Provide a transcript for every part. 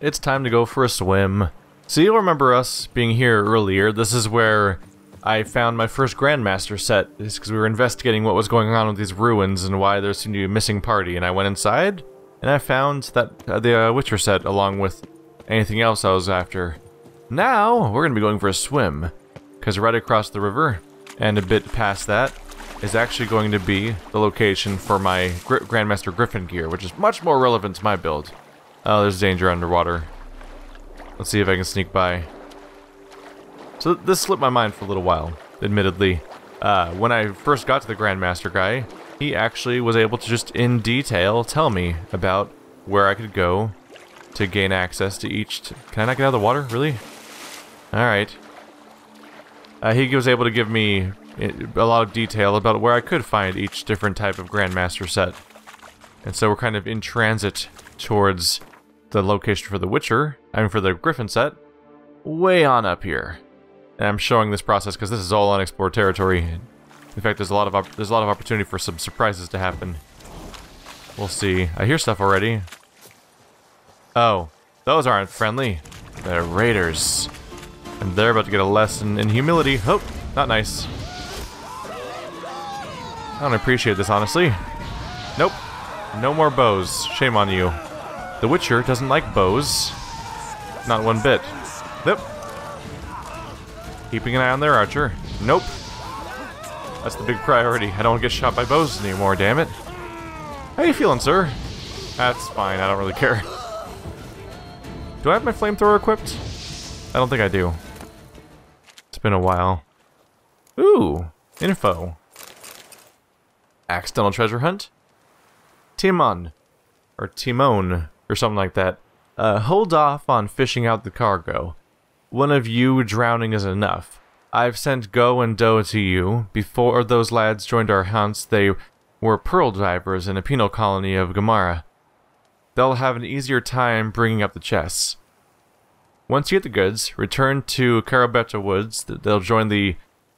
it's time to go for a swim. So you'll remember us being here earlier. This is where I found my first Grandmaster set. It's because we were investigating what was going on with these ruins and why there seemed to be a missing party. And I went inside, and I found that the Witcher set along with anything else I was after. Now, we're going to be going for a swim. Because right across the river, and a bit past that, is actually going to be the location for my Grandmaster Griffin gear, which is much more relevant to my build. Oh, there's danger underwater. Let's see if I can sneak by. So this slipped my mind for a little while, admittedly. When I first got to the Grandmaster guy, he actually was able to just in detail tell me about where I could go to gain access to each... Can I not get out of the water? Really? Alright. He was able to give me a lot of detail about where I could find each different type of Grandmaster set. And so we're kind of in transit towards the location for the Witcher, for the Griffin set, way on up here. And I'm showing this process because this is all unexplored territory. In fact, there's a lot of opportunity for some surprises to happen. We'll see. I hear stuff already. Oh, those aren't friendly. They're raiders. And they're about to get a lesson in humility. Oh, not nice. I don't appreciate this, honestly. Nope. No more bows. Shame on you. The Witcher doesn't like bows. Not one bit. Nope. Keeping an eye on their archer. Nope. That's the big priority. I don't want to get shot by bows anymore, damn it. How you feeling, sir? That's fine, I don't really care. Do I have my flamethrower equipped? I don't think I do. It's been a while. Ooh, info. Accidental treasure hunt? Timon. Or Timon, or something like that. Hold off on fishing out the cargo. One of you drowning is enough. I've sent Go and Do to you. Before those lads joined our hunts, they were pearl divers in a penal colony of Gamara. They'll have an easier time bringing up the chests. Once you get the goods, return to Carabetta Woods. They'll join the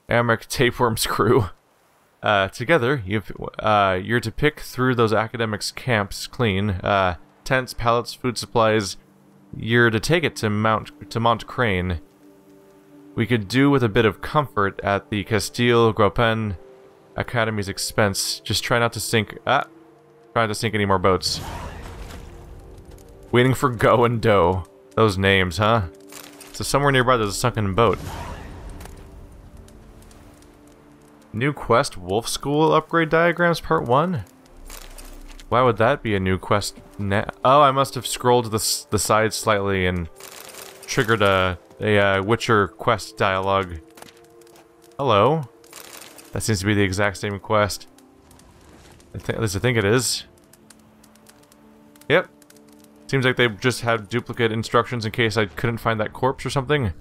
Embark Tapeworms crew. Together, you're to pick through those academics' camps clean. Tents, pallets, food supplies. You're to take it to Mount Crane. We could do with a bit of comfort at the Castile Gropen Academy's expense. Just try not to sink... try not to sink any more boats. Waiting for Go and Do. Those names, huh? So somewhere nearby there's a sunken boat. New quest Wolf School upgrade diagrams part 1? Why would that be a new quest? Oh, I must have scrolled to the side slightly and triggered a Witcher quest dialogue. Hello? That seems to be the exact same quest. At least I think it is. Yep. Seems like they just had duplicate instructions in case I couldn't find that corpse or something.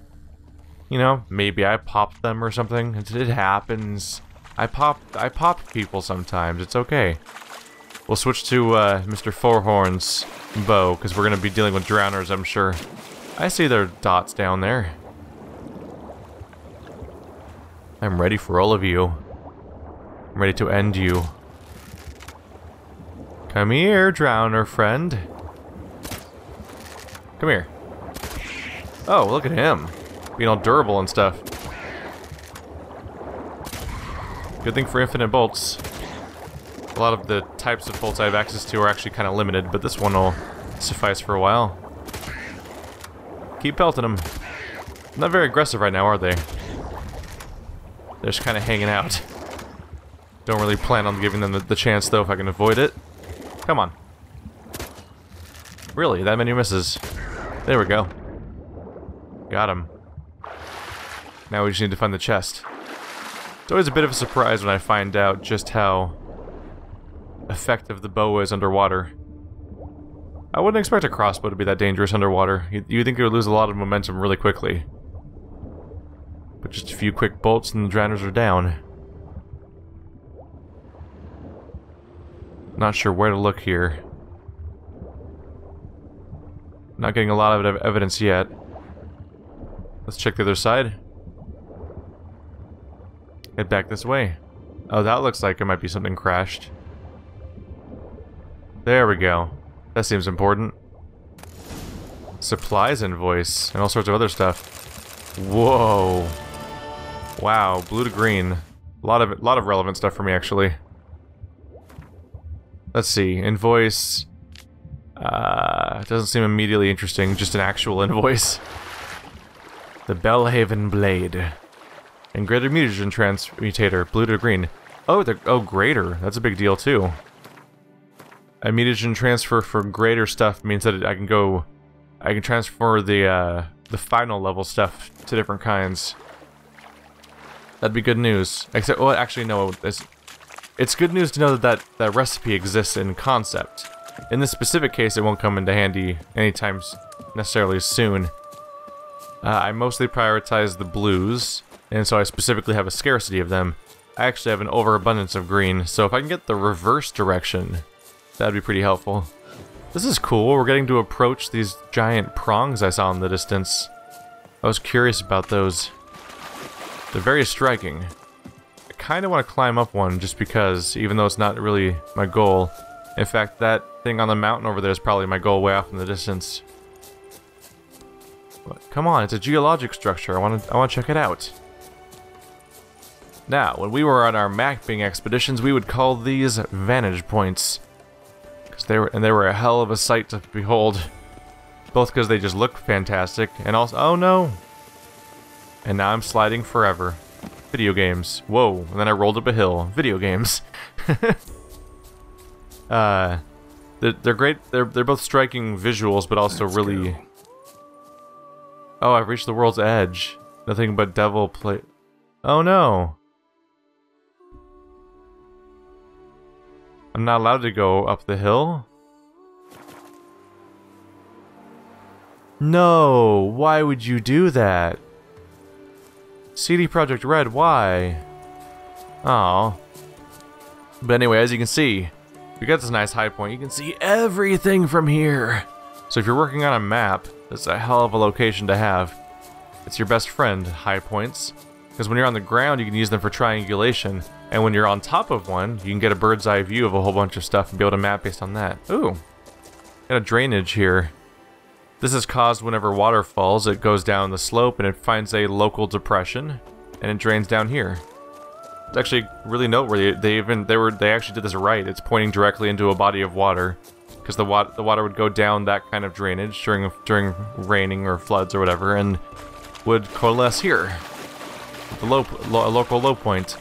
You know, maybe I popped them or something. It happens. I pop people sometimes. It's okay. We'll switch to Mr. Fourhorn's bow, because we're going to be dealing with drowners, I'm sure. I see their dots down there. I'm ready for all of you. I'm ready to end you. Come here, drowner friend. Come here. Oh, look at him. Being all durable and stuff. Good thing for infinite bolts. A lot of the types of bolts I have access to are actually kind of limited, but this one will suffice for a while. Keep pelting them. Not very aggressive right now, are they? They're just kind of hanging out. Don't really plan on giving them the chance, though, if I can avoid it. Come on. Really? That many misses? There we go. Got him. Now we just need to find the chest. It's always a bit of a surprise when I find out just how effective the bow is underwater. I wouldn't expect a crossbow to be that dangerous underwater. You'd think it would lose a lot of momentum really quickly. But just a few quick bolts and the drowners are down. Not sure where to look here. Not getting a lot of evidence yet. Let's check the other side. Head back this way. Oh, that looks like it might be something crashed. There we go. That seems important. Supplies invoice and all sorts of other stuff. Whoa. Wow, blue to green. A lot of relevant stuff for me, actually. Let's see, invoice. Doesn't seem immediately interesting, just an actual invoice. The Bellhaven Blade. And greater mutagen transmutator, blue to green. Oh, greater. That's a big deal, too. A mutagen transfer for greater stuff means that I can transfer the final level stuff to different kinds. That'd be good news. Except, well, actually, no. It's good news to know that recipe exists in concept. In this specific case, it won't come into handy anytime necessarily soon. I mostly prioritize the blues, and so I specifically have a scarcity of them. I actually have an overabundance of green, so if I can get the reverse direction, that'd be pretty helpful. This is cool. We're getting to approach these giant prongs I saw in the distance. I was curious about those. They're very striking. I kind of want to climb up one just because, even though it's not really my goal. In fact, that thing on the mountain over there is probably my goal way off in the distance. But come on, it's a geologic structure. I want to check it out. Now, when we were on our mapping expeditions, we would call these vantage points. They were a hell of a sight to behold. Both because they just look fantastic, and also, oh no! And now I'm sliding forever. Video games. Whoa, and then I rolled up a hill. Video games. They're great. They're both striking visuals, but also really. Oh, I've reached the world's edge. Nothing but devil play. Oh no! I'm not allowed to go up the hill? No! Why would you do that? CD Projekt Red, why? Oh. But anyway, as you can see, we got this nice high point. You can see everything from here. So if you're working on a map, that's a hell of a location to have. It's your best friend, high points. Because when you're on the ground, you can use them for triangulation. And when you're on top of one, you can get a bird's eye view of a whole bunch of stuff and be able to map based on that. Ooh. Got a drainage here. This is caused whenever water falls. It goes down the slope and it finds a local depression. And it drains down here. It's actually really noteworthy. They actually did this right. It's pointing directly into a body of water. Because the water would go down that kind of drainage during raining or floods or whatever. And would coalesce here. The local low point.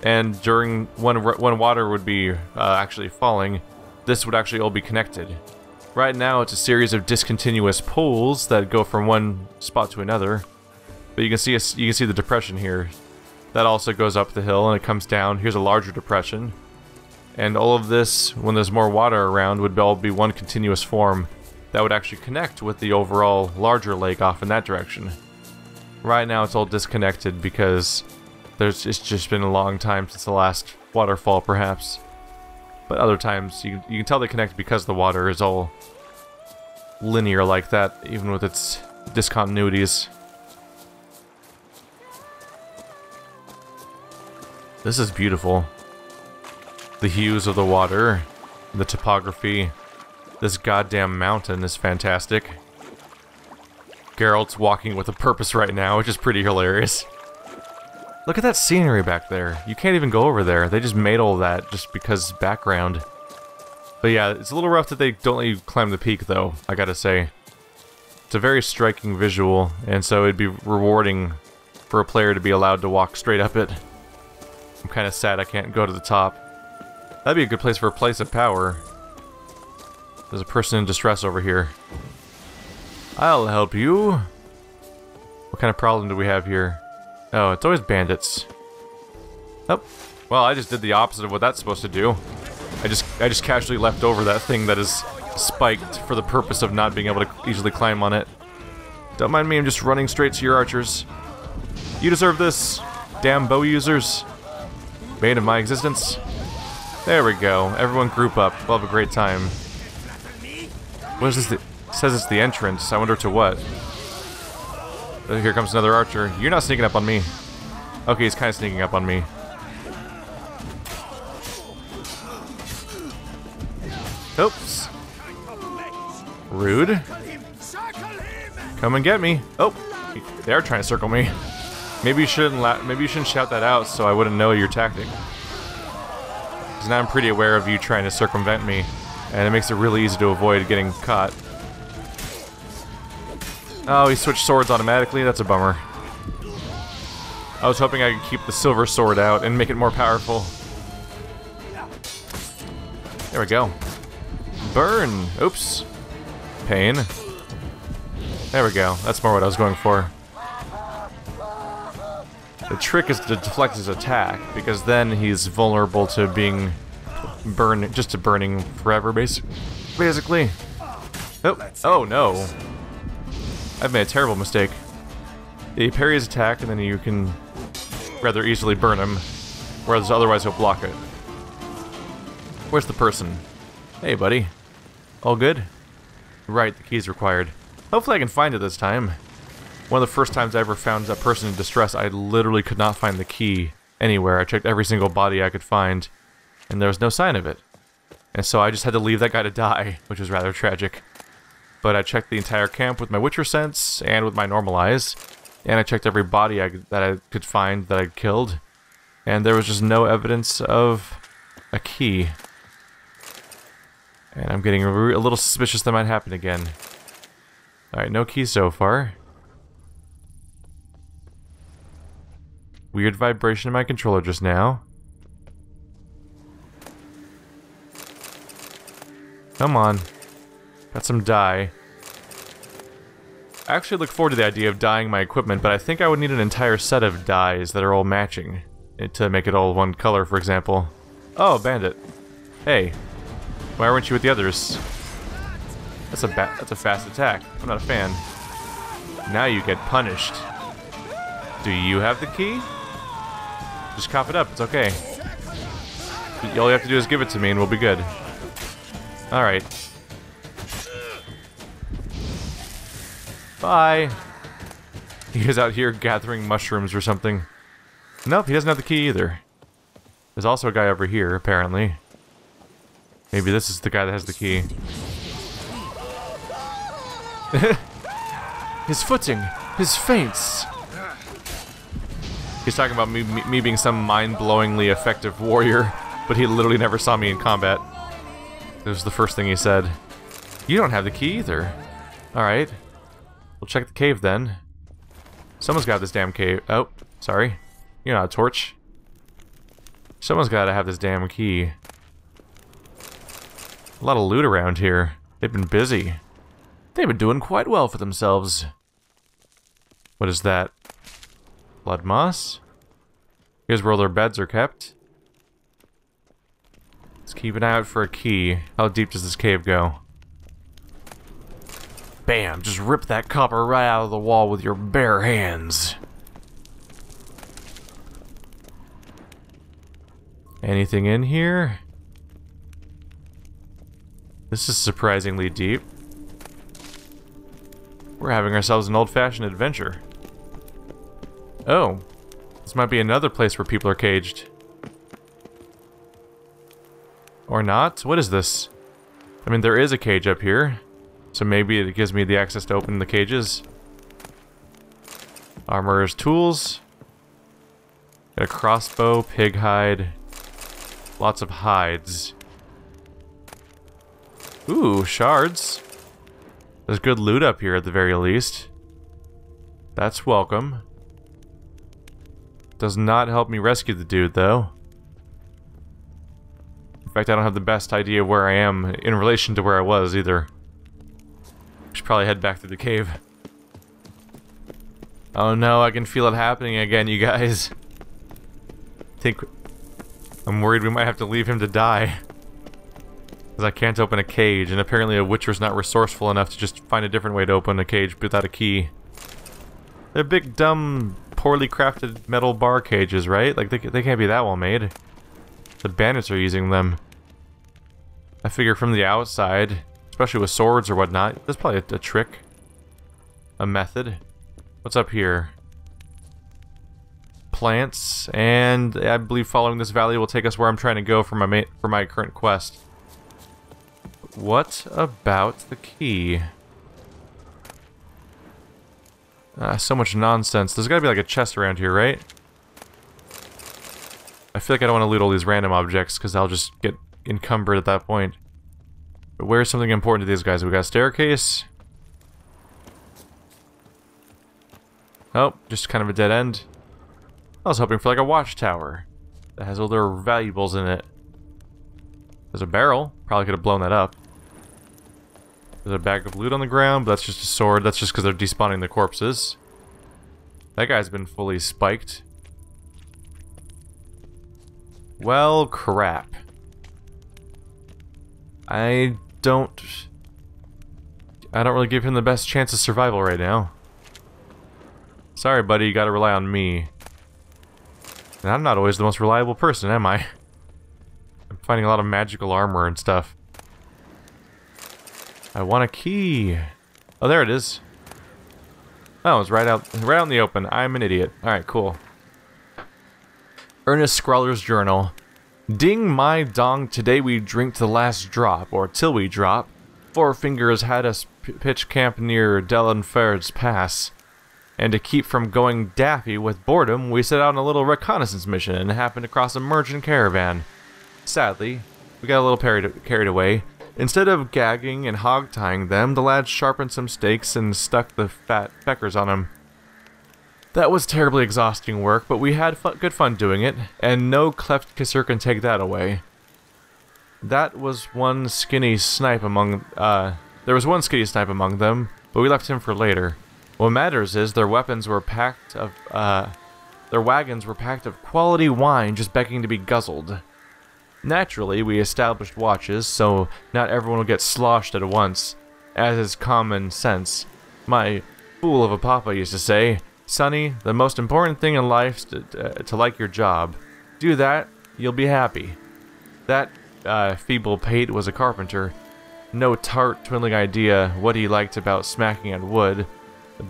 And during when water would be actually falling, this would actually all be connected. Right now, it's a series of discontinuous pools that go from one spot to another. But you can see the depression here. That also goes up the hill and it comes down. Here's a larger depression, and all of this, when there's more water around, would all be one continuous form that would actually connect with the overall larger lake off in that direction. Right now, it's all disconnected because it's just been a long time since the last waterfall, perhaps. But other times, you can tell they connect because the water is all linear like that, even with its discontinuities. This is beautiful. The hues of the water, the topography. This goddamn mountain is fantastic. Geralt's walking with a purpose right now, which is pretty hilarious. Look at that scenery back there. You can't even go over there. They just made all that just because background. But yeah, it's a little rough that they don't let you climb the peak, though, I gotta say. It's a very striking visual, and so it'd be rewarding for a player to be allowed to walk straight up it. I'm kind of sad I can't go to the top. That'd be a good place for a place of power. There's a person in distress over here. I'll help you. What kind of problem do we have here? Oh, it's always bandits. Oh, well, I just did the opposite of what that's supposed to do. I just casually left over that thing that is spiked for the purpose of not being able to easily climb on it. Don't mind me, I'm just running straight to your archers. You deserve this, damn bow users. Bane of my existence. There we go. Everyone group up. We'll have a great time. What is this? It says it's the entrance. I wonder to what. Here comes another archer. You're not sneaking up on me. Okay, he's kind of sneaking up on me. Oops. Rude. Come and get me. Oh, they're trying to circle me. Maybe you shouldn't shout that out so I wouldn't know your tactic. Because now I'm pretty aware of you trying to circumvent me, and it makes it really easy to avoid getting caught. Oh, he switched swords automatically? That's a bummer. I was hoping I could keep the silver sword out and make it more powerful. There we go. Burn! Oops. Pain. There we go. That's more what I was going for. The trick is to deflect his attack, because then he's vulnerable to being just to burning forever, basically. Oh no. I've made a terrible mistake. You parry his attack, and then you can rather easily burn him, whereas otherwise he'll block it. Where's the person? Hey, buddy. All good? Right, the key's required. Hopefully I can find it this time. One of the first times I ever found that person in distress, I literally could not find the key anywhere. I checked every single body I could find, and there was no sign of it. And so I just had to leave that guy to die, which was rather tragic. But I checked the entire camp with my Witcher sense and with my normal eyes, and I checked every body that I could find that I'd killed, and there was just no evidence of a key. And I'm getting a little suspicious that might happen again. Alright, no key so far. Weird vibration in my controller just now. Come on. Got some dye. I actually look forward to the idea of dyeing my equipment, but I think I would need an entire set of dyes that are all matching to make it all one color, for example. Oh, bandit. Hey. Why weren't you with the others? That's a fast attack. I'm not a fan. Now you get punished. Do you have the key? Just cough it up, it's okay. All you have to do is give it to me and we'll be good. Alright. Bye! He is out here gathering mushrooms or something. Nope, he doesn't have the key either. There's also a guy over here, apparently. Maybe this is the guy that has the key. His footing! His feints! He's talking about me being some mind-blowingly effective warrior, but he literally never saw me in combat. It was the first thing he said. You don't have the key either. Alright. We'll check the cave then. Someone's got this damn cave. Oh, sorry. You're not a torch. Someone's gotta have this damn key. A lot of loot around here. They've been busy. They've been doing quite well for themselves. What is that? Blood moss? Here's where all their beds are kept. Let's keep an eye out for a key. How deep does this cave go? Bam! Just rip that copper right out of the wall with your bare hands. Anything in here? This is surprisingly deep. We're having ourselves an old-fashioned adventure. Oh, this might be another place where people are caged. Or not? What is this? I mean, there is a cage up here, so maybe it gives me the access to open the cages. Armorer's tools. Got a crossbow, pig hide. Lots of hides. Ooh, shards. There's good loot up here at the very least. That's welcome. Does not help me rescue the dude, though. In fact, I don't have the best idea where I am in relation to where I was, either. Should probably head back through the cave. Oh no, I can feel it happening again, you guys. I'm worried we might have to leave him to die. Because I can't open a cage, and apparently a Witcher's not resourceful enough to just find a different way to open a cage without a key. They're big, dumb, poorly crafted metal bar cages, right? Like, they can't be that well made. The bandits are using them. I figure from the outside, especially with swords or whatnot, there's probably a trick. A method. What's up here? Plants, and I believe following this valley will take us where I'm trying to go for my current quest. What about the key? So much nonsense. There's gotta be like a chest around here, right? I feel like I don't want to loot all these random objects because I'll just get encumbered at that point. But where's something important to these guys? We got a staircase. Oh, just kind of a dead end. I was hoping for like a watchtower that has all their valuables in it. There's a barrel. Probably could have blown that up. There's a bag of loot on the ground, but that's just a sword. That's just because they're despawning the corpses. That guy's been fully spiked. Well, crap. I don't really give him the best chance of survival right now. Sorry, buddy, you gotta rely on me. And I'm not always the most reliable person, am I? I'm finding a lot of magical armor and stuff. I want a key. Oh, there it is. Oh, it's right out in the open. I'm an idiot. Alright, cool. Ernest Scrawler's Journal. Ding my dong, today we drink to the last drop, or till we drop. Four Fingers had us pitch camp near Delenferd's Pass. And to keep from going daffy with boredom, we set out on a little reconnaissance mission and happened across a merchant caravan. Sadly, we got a little carried away. Instead of gagging and hog-tying them, the lads sharpened some stakes and stuck the fat peckers on them. That was terribly exhausting work, but we had good fun doing it, and no cleft kisser can take that away. That was one skinny snipe among, there was one skinny snipe among them, but we left him for later. What matters is their wagons were packed of quality wine just begging to be guzzled. Naturally, we established watches, so not everyone will get sloshed at once, as is common sense. My fool of a papa used to say, "Sonny, the most important thing in life is to like your job. Do that, you'll be happy." That feeble pate was a carpenter. No tart, twiddling idea what he liked about smacking at wood,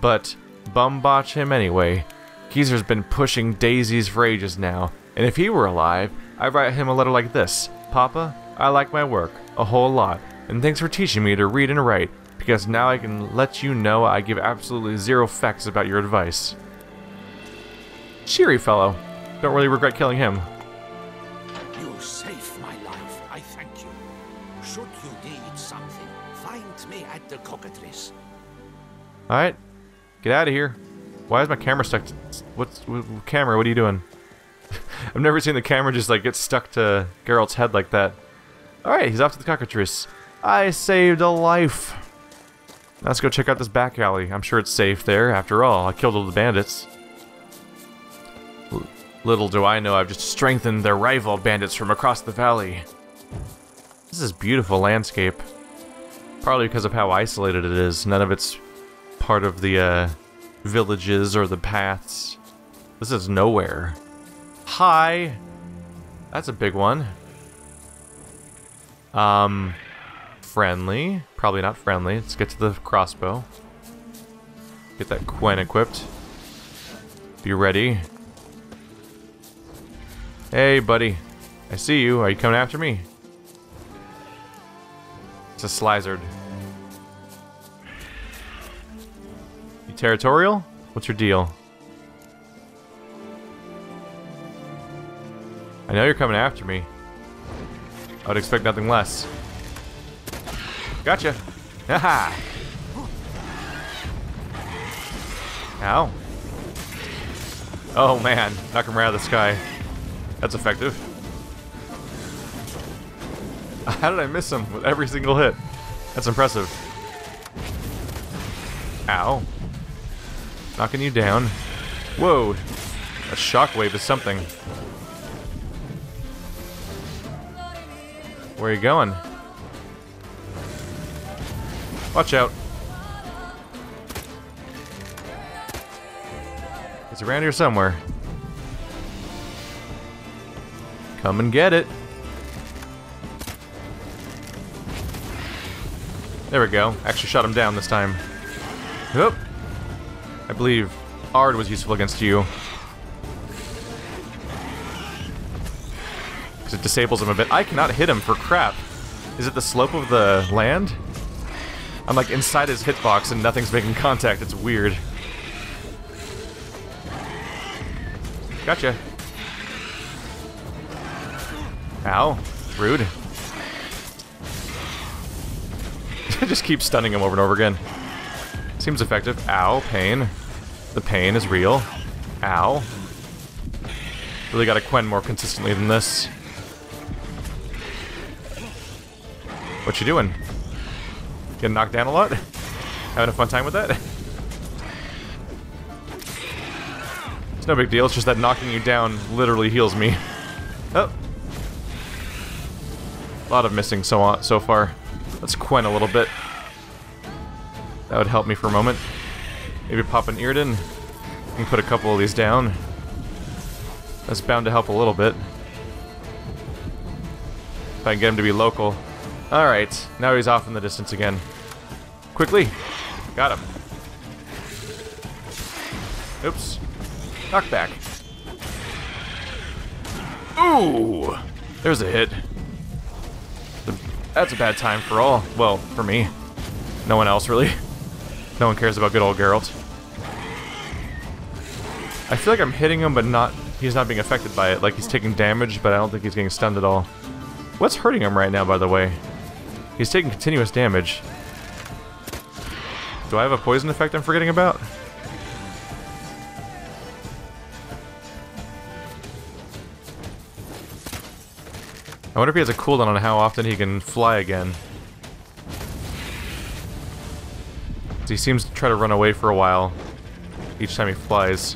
but bum-botch him anyway. Geezer's been pushing daisies for ages now, and if he were alive, I'd write him a letter like this. "Papa, I like my work, a whole lot, and thanks for teaching me to read and write, because now I can let you know I give absolutely zero facts about your advice." Cheery fellow. Don't really regret killing him. You saved my life, I thank you. Should you need something, find me at the cockatrice. Alright, get out of here. Why is my camera stuck to... Camera, what are you doing? I've never seen the camera just like get stuck to Geralt's head like that. Alright, he's off to the cockatrice. I saved a life. Let's go check out this back alley. I'm sure it's safe there. After all, I killed all the bandits. Little do I know, I've just strengthened their rival bandits from across the valley. This is beautiful landscape. Probably because of how isolated it is. None of it's part of the villages or the paths. This is nowhere. Hi! That's a big one. Friendly. Probably not friendly. Let's get to the crossbow. Get that Quen equipped. Be ready. Hey, buddy. I see you. Are you coming after me? It's a Slyzard. You territorial? What's your deal? I know you're coming after me. I would expect nothing less. Gotcha! Haha! Ow. Oh man, knock him right out of the sky. That's effective. How did I miss him with every single hit? That's impressive. Ow. Knocking you down. Whoa! A shockwave is something. Where are you going? Watch out. It's around here somewhere. Come and get it. There we go. Actually shot him down this time. Oop. I believe Ard was useful against you. Because it disables him a bit. I cannot hit him for crap. Is it the slope of the land? I'm like inside his hitbox and nothing's making contact. It's weird. Gotcha. Ow. Rude. Just keep stunning him over and over again. Seems effective. Ow. Pain. The pain is real. Ow. Really gotta Quen more consistently than this. What you doing? Getting knocked down a lot? Having a fun time with that? It's no big deal, it's just that knocking you down literally heals me. Oh. A lot of missing so far. Let's Quen a little bit. That would help me for a moment. Maybe pop an Earden. And put a couple of these down. That's bound to help a little bit. If I can get him to be local. Alright, now he's off in the distance again. Quickly! Got him. Oops. Knockback. Ooh! There's a hit. That's a bad time for all. Well, for me. No one else, really. No one cares about good old Geralt. I feel like I'm hitting him, but he's not being affected by it. Like, he's taking damage, but I don't think he's getting stunned at all. What's hurting him right now, by the way? He's taking continuous damage. Do I have a poison effect I'm forgetting about? I wonder if he has a cooldown on how often he can fly again. He seems to try to run away for a while each time he flies.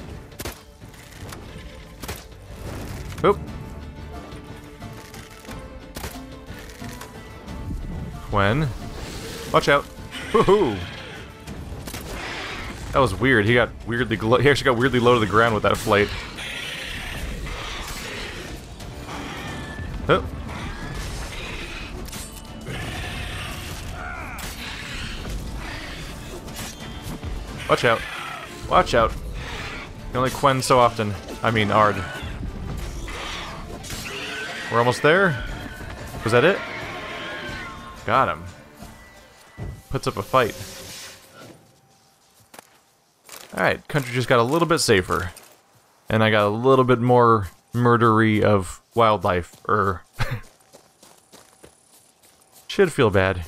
Oop. Quen. Watch out. Woohoo! That was weird. He actually got weirdly low to the ground with that flight. Oh. Watch out. Watch out. You only Quen so often. I mean, Ard. We're almost there. Was that it? Got him. Puts up a fight. Alright, country just got a little bit safer. And I got a little bit more murdery of wildlife. Should feel bad.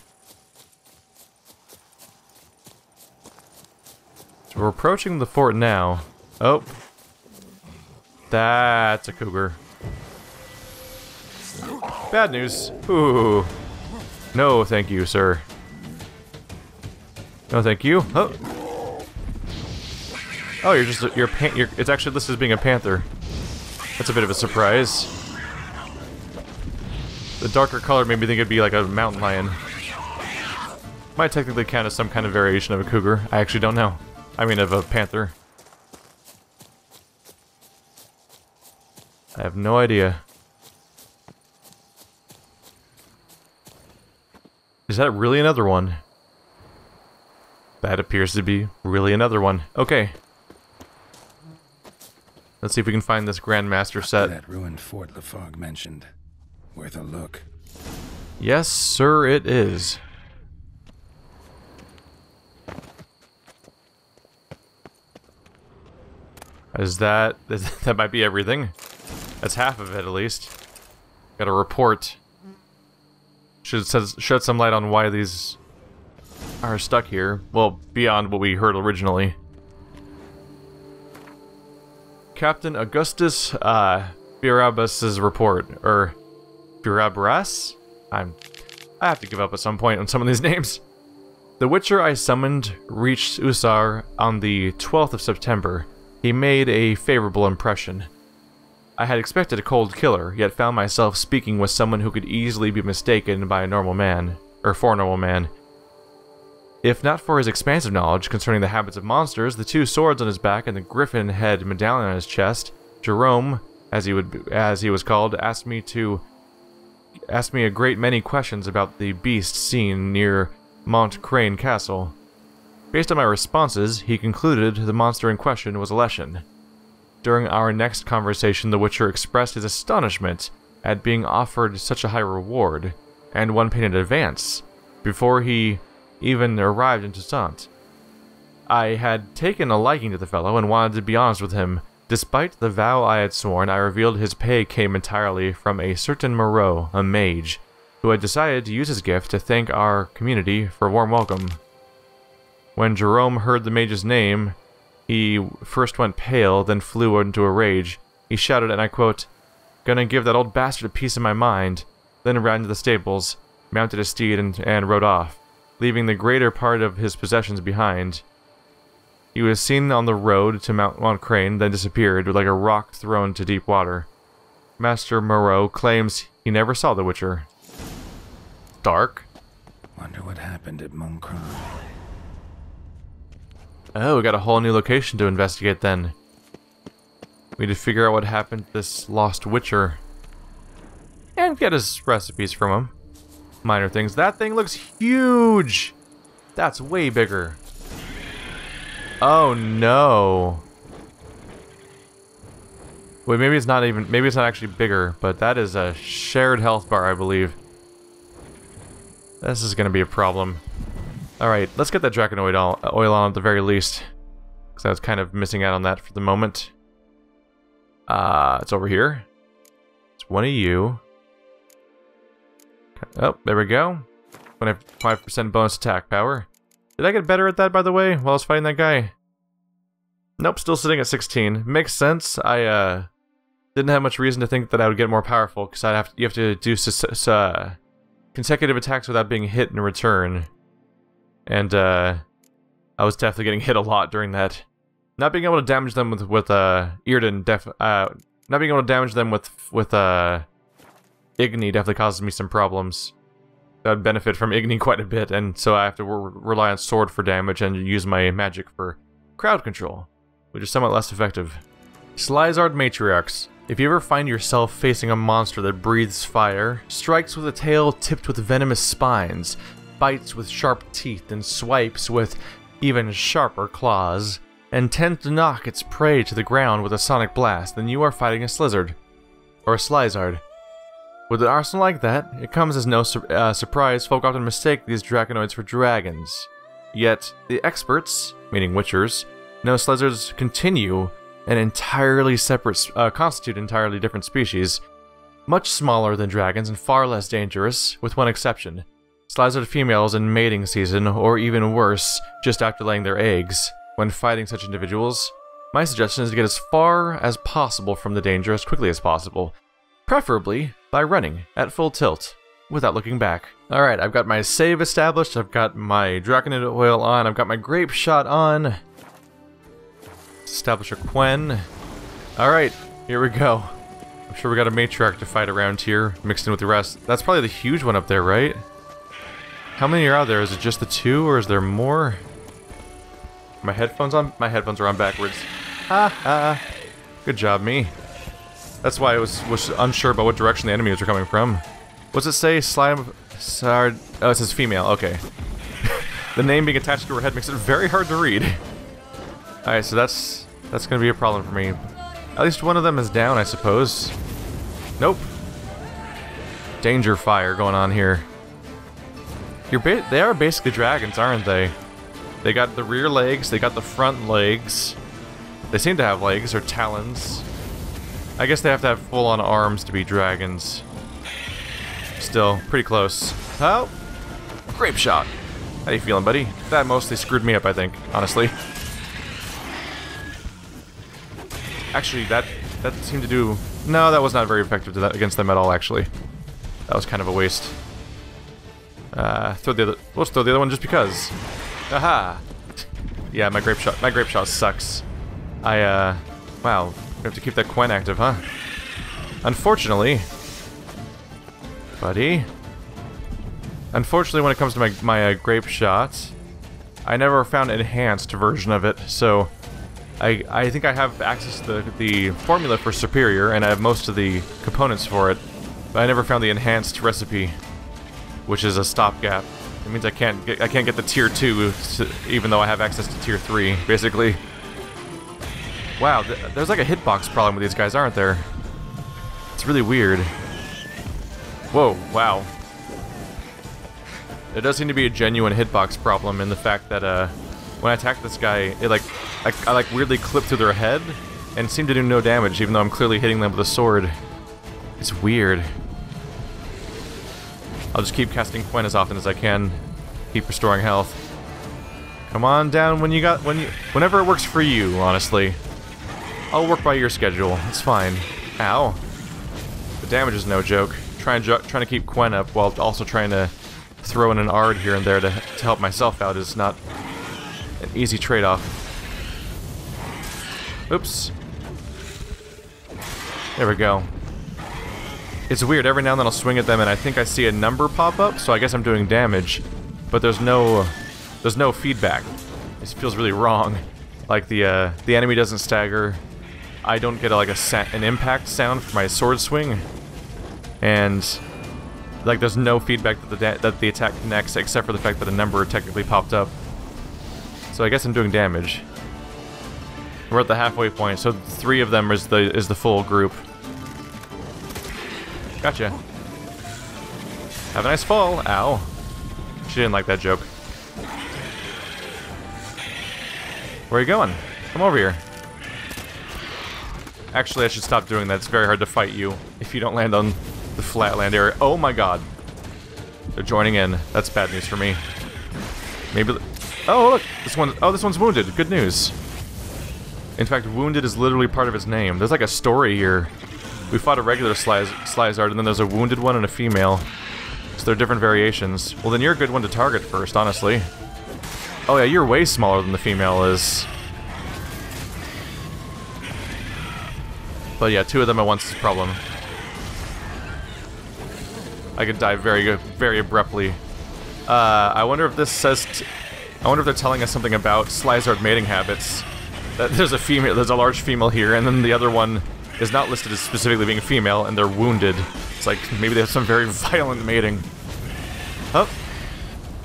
So we're approaching the fort now. Oh. That's a cougar. Bad news. Ooh. No, thank you, sir. No, thank you. Oh. Oh, it's actually listed as being a panther. That's a bit of a surprise. The darker color made me think it'd be like a mountain lion. Might technically count as some kind of variation of a cougar. I actually don't know. I mean, of a panther. I have no idea. Is that really another one? That appears to be really another one. Okay. Let's see if we can find this Grandmaster set. That ruined fort Lafog mentioned. Worth a look. Yes, sir, it is. That might be everything. That's half of it, at least. Got a report. Should shed some light on why these are stuck here. Well, beyond what we heard originally. Captain Augustus Birabas's report, or Birabras? I have to give up at some point on some of these names. The Witcher I summoned reached Usar on the 12th of September. He made a favorable impression. I had expected a cold killer, yet found myself speaking with someone who could easily be mistaken by a normal man, or for a normal man. If not for his expansive knowledge concerning the habits of monsters, the 2 swords on his back and the Griffin head medallion on his chest, Jerome, as he was called, asked me a great many questions about the beast seen near Mont Crane Castle. Based on my responses, he concluded the monster in question was a Leshen. During our next conversation, the Witcher expressed his astonishment at being offered such a high reward, and one paid in advance, before he even arrived in Toussaint. I had taken a liking to the fellow and wanted to be honest with him, Despite the vow I had sworn, I revealed his pay came entirely from a certain Moreau, a mage, who had decided to use his gift to thank our community for a warm welcome. When Jerome heard the mage's name, he first went pale, then flew into a rage. He shouted, and I quote, "Gonna give that old bastard a piece of my mind," then ran to the stables, mounted his steed, and rode off, leaving the greater part of his possessions behind. He was seen on the road to Mount Crane, then disappeared, like a rock thrown to deep water. Master Moreau claims he never saw the Witcher. Dark? Wonder what happened at Moncron. Oh, we got a whole new location to investigate then. We need to figure out what happened to this lost Witcher. And get his recipes from him. Minor things. That thing looks huge! That's way bigger. Oh no. Wait, maybe it's not actually bigger, but that is a shared health bar, I believe. This is gonna be a problem. Alright, let's get that Draconoid oil on at the very least. Because I was kind of missing out on that for the moment. It's over here. It's one of you. Oh, there we go. 25% bonus attack power. Did I get better at that, by the way, while I was fighting that guy? Nope, still sitting at 16. Makes sense. I, didn't have much reason to think that I would get more powerful, because you have to do consecutive attacks without being hit in return. And, I was definitely getting hit a lot during that. Not being able to damage them with Irden, not being able to damage them with Igni definitely causes me some problems. That would benefit from Igni quite a bit, and so I have to rely on sword for damage and use my magic for crowd control, which is somewhat less effective. Slizard Matriarchs. If you ever find yourself facing a monster that breathes fire, strikes with a tail tipped with venomous spines, bites with sharp teeth, and swipes with even sharper claws, and tends to knock its prey to the ground with a sonic blast, then you are fighting a Slizzard. Or a Slizard. With an arsenal like that, it comes as no surprise folk often mistake these Draconoids for dragons. Yet, the experts, meaning Witchers, know Slizzards constitute entirely different species, much smaller than dragons and far less dangerous, with one exception. Slizzard females in mating season, or even worse, just after laying their eggs. When fighting such individuals, my suggestion is to get as far as possible from the danger as quickly as possible, preferably by running at full tilt, without looking back. Alright, I've got my save established, I've got my Draconid oil on, I've got my grape shot on. Establish a Quen. Alright, here we go. I'm sure we got a Matriarch to fight around here, mixed in with the rest. That's probably the huge one up there, right? How many are out there? Is it just the two, or is there more? My headphones on? My headphones are on backwards. Ha ha. Good job, me. That's why I was unsure about what direction the enemies were coming from. What's it say? Sard... Oh, it says female. Okay. The name being attached to her head makes it very hard to read. Alright, so that's gonna be a problem for me. At least one of them is down, I suppose. Nope. Danger fire going on here. They are basically dragons, aren't they? They got the rear legs, they got the front legs. They seem to have legs, or talons. I guess they have to have full-on arms to be dragons. Still, pretty close. Oh! Grape shot! How you feeling, buddy? That mostly screwed me up, I think, honestly. Actually, that seemed to do... No, that was not very effective against them at all, actually. That was kind of a waste. Let's throw the other one just because. Aha! Yeah, my grape shot sucks. Wow, we have to keep that Quen active, huh? Unfortunately... Buddy? Unfortunately, when it comes to my grape shot, I never found an enhanced version of it, so... I think I have access to the formula for Superior, and I have most of the components for it, but I never found the enhanced recipe, which is a stopgap. It means I can't get the tier 2, even though I have access to tier 3, basically. Wow, there's like a hitbox problem with these guys, aren't there? It's really weird. Whoa, wow. There does seem to be a genuine hitbox problem in the fact that when I attack this guy, I weirdly clip through their head, and seem to do no damage, even though I'm clearly hitting them with a sword. It's weird. I'll just keep casting Quen as often as I can. Keep restoring health. Come on down whenever it works for you, honestly. I'll work by your schedule. It's fine. Ow. The damage is no joke. Trying to keep Quen up while also trying to throw in an Ard here and there to help myself out is not an easy trade-off. Oops. There we go. It's weird, every now and then I'll swing at them and I think I see a number pop up, so I guess I'm doing damage. But there's no feedback. It feels really wrong. Like the enemy doesn't stagger. I don't get an impact sound for my sword swing. And like there's no feedback that the attack connects except for the fact that a number technically popped up. So I guess I'm doing damage. We're at the halfway point, so 3 of them is the full group. Gotcha. Have a nice fall. Ow. She didn't like that joke. Where are you going? Come over here. Actually, I should stop doing that. It's very hard to fight you if you don't land on the flatland area. Oh my god. They're joining in. That's bad news for me. Maybe... Oh, look! This one's wounded. Good news. In fact, wounded is literally part of its name. There's like a story here. We fought a regular Slizard, and then there's a wounded one and a female. So they're different variations. Well, then you're a good one to target first, honestly. Oh yeah, you're way smaller than the female is. But yeah, 2 of them at once is a problem. I could die very abruptly. I wonder if this says... I wonder if they're telling us something about Slizard mating habits. That there's a large female here, and then the other one is not listed as specifically being a female, and they're wounded. It's like, maybe they have some very violent mating. Oh.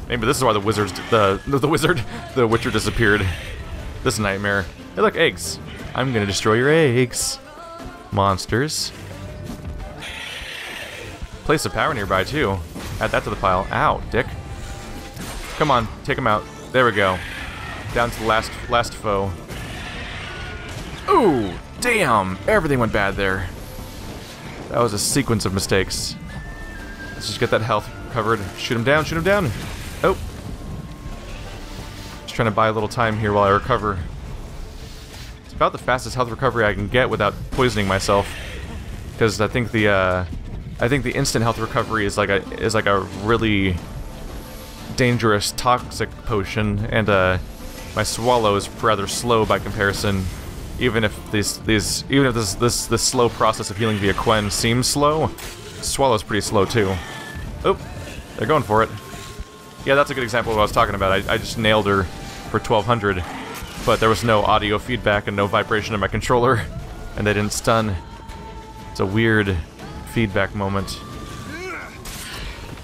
Maybe this is why the Witcher disappeared. This nightmare. Hey look, eggs. I'm gonna destroy your eggs. Monsters. Place of power nearby, too. Add that to the pile. Ow, dick. Come on, take him out. There we go. Down to the last foe. Ooh, damn! Everything went bad there. That was a sequence of mistakes. Let's just get that health covered. Shoot him down, shoot him down! Oh. Just trying to buy a little time here while I recover. It's about the fastest health recovery I can get without poisoning myself. Because I think the instant health recovery is like a really dangerous toxic potion, and my swallow is rather slow by comparison. Even if this slow process of healing via Quen seems slow, swallow's pretty slow too. Oh, they're going for it. Yeah, that's a good example of what I was talking about. I just nailed her for 1200, but there was no audio feedback and no vibration in my controller, and they didn't stun. It's a weird feedback moment.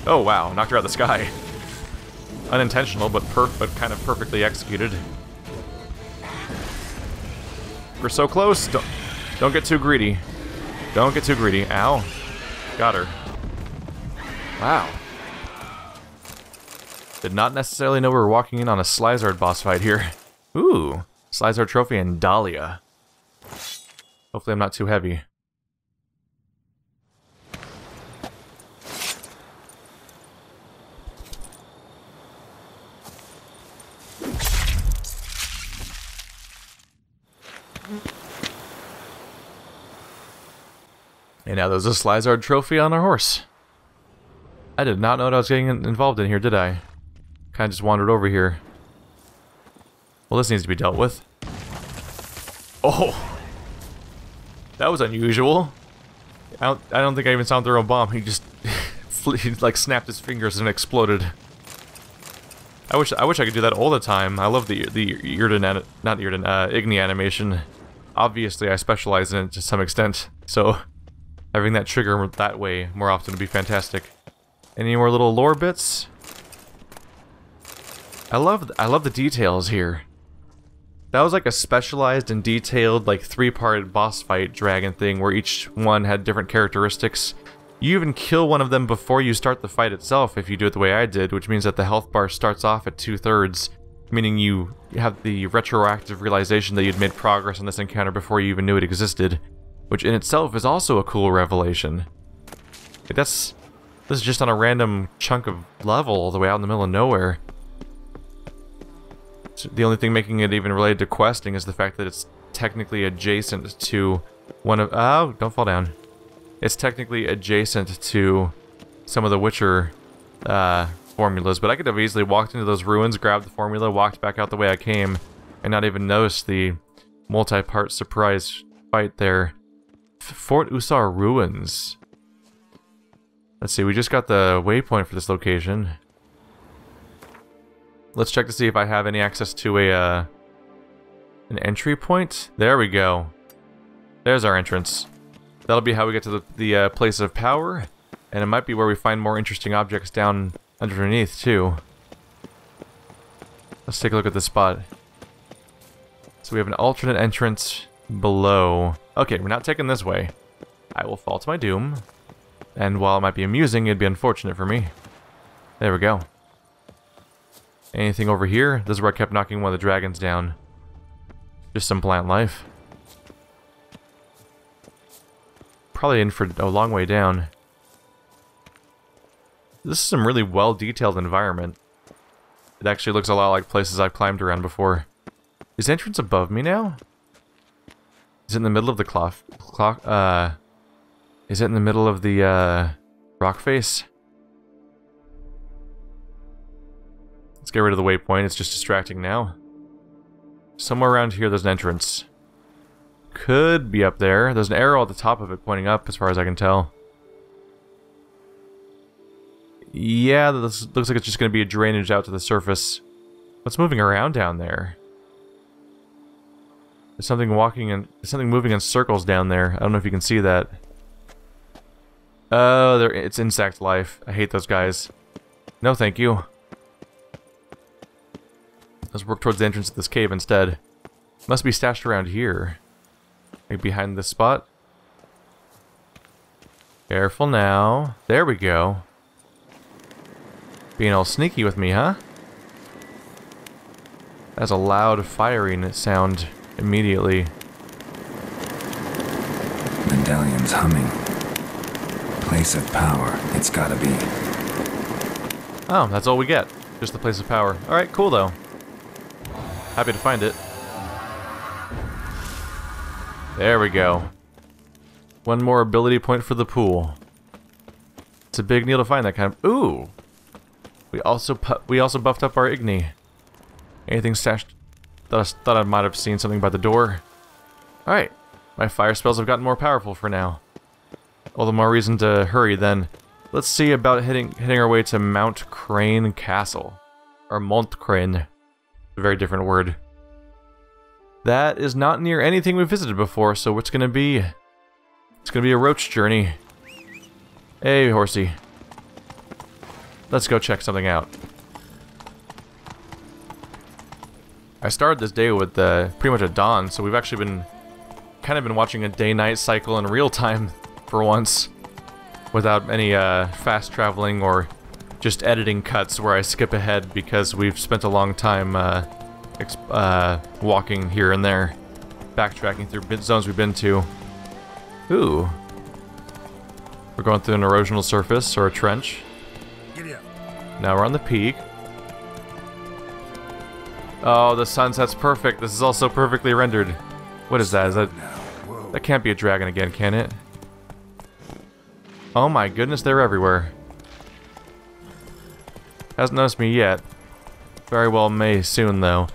Oh wow, knocked her out of the sky. Unintentional, but kind of perfectly executed. We're so close. Don't get too greedy. Don't get too greedy. Ow. Got her. Wow. Did not necessarily know we were walking in on a Slizard boss fight here. Ooh. Slizard trophy and Dahlia. Hopefully I'm not too heavy. And now there's a Slizard trophy on our horse. I did not know what I was getting involved in here, did I? Kinda just wandered over here. Well, this needs to be dealt with. Oh! That was unusual. I don't think I even saw him throw a bomb. He just he like snapped his fingers and exploded. I wish I could do that all the time. I love the Igni animation. Obviously, I specialize in it to some extent, so having that trigger that way more often would be fantastic. Any more little lore bits? I love the details here. That was like a specialized and detailed, like 3-part boss fight dragon thing where each one had different characteristics. You even kill one of them before you start the fight itself if you do it the way I did, which means that the health bar starts off at 2/3, meaning you have the retroactive realization that you'd made progress on this encounter before you even knew it existed, which in itself is also a cool revelation. Like this is just on a random chunk of level all the way out in the middle of nowhere. So the only thing making it even related to questing is the fact that it's technically adjacent to one of... Oh, don't fall down. It's technically adjacent to some of the Witcher formulas, but I could have easily walked into those ruins, grabbed the formula, walked back out the way I came, and not even noticed the multi-part surprise fight there. Fort Usar Ruins. Let's see, we just got the waypoint for this location. Let's check to see if I have any access to a an entry point. There we go. There's our entrance. That'll be how we get to the place of power, and it might be where we find more interesting objects down underneath too. Let's take a look at this spot. So we have an alternate entrance below. Okay, we're not taking this way. I will fall to my doom. And while it might be amusing, it'd be unfortunate for me. There we go. Anything over here? This is where I kept knocking one of the dragons down. Just some plant life. Probably in for a long way down. This is some really well-detailed environment. It actually looks a lot like places I've climbed around before. Is the entrance above me now? Is it in the middle of the is it in the middle of the rock face? Let's get rid of the waypoint, it's just distracting now. Somewhere around here there's an entrance. Could be up there. There's an arrow at the top of it pointing up as far as I can tell. Yeah, this looks like it's just going to be a drainage out to the surface. What's moving around down there? There's something moving in circles down there. I don't know if you can see that. Oh, it's insect life. I hate those guys. No, thank you. Let's work towards the entrance of this cave instead. Must be stashed around here. Like behind this spot. Careful now. There we go. Being all sneaky with me, huh? That's a loud firing sound immediately. Medallion's humming. Place of power. It's gotta be. Oh, that's all we get. Just the place of power. Alright, cool though. Happy to find it. There we go. One more ability point for the pool. It's a big deal to find that kind of... Ooh! We also buffed up our Igni. Anything stashed? Thought I might have seen something by the door. Alright. My fire spells have gotten more powerful for now. All the more reason to hurry then. Let's see about hitting our way to Mount Crane Castle. Or Mont Crane. A very different word. That is not near anything we've visited before, so it's gonna be a roach journey. Hey, horsey. Let's go check something out. I started this day with pretty much at dawn, so we've actually kind of been watching a day-night cycle in real time for once, without any fast traveling or just editing cuts where I skip ahead because we've spent a long time walking here and there, backtracking through zones we've been to. Ooh. We're going through an erosional surface or a trench. Now we're on the peak. Oh, the sunset's perfect. This is also perfectly rendered. What is that? That can't be a dragon again, can it? Oh my goodness, they're everywhere. Hasn't noticed me yet. Very well may soon, though.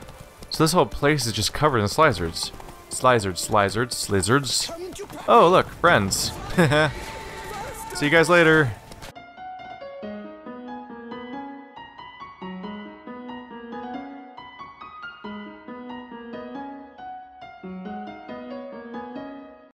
So this whole place is just covered in slizzards. Slizzards. Oh, look, friends. See you guys later.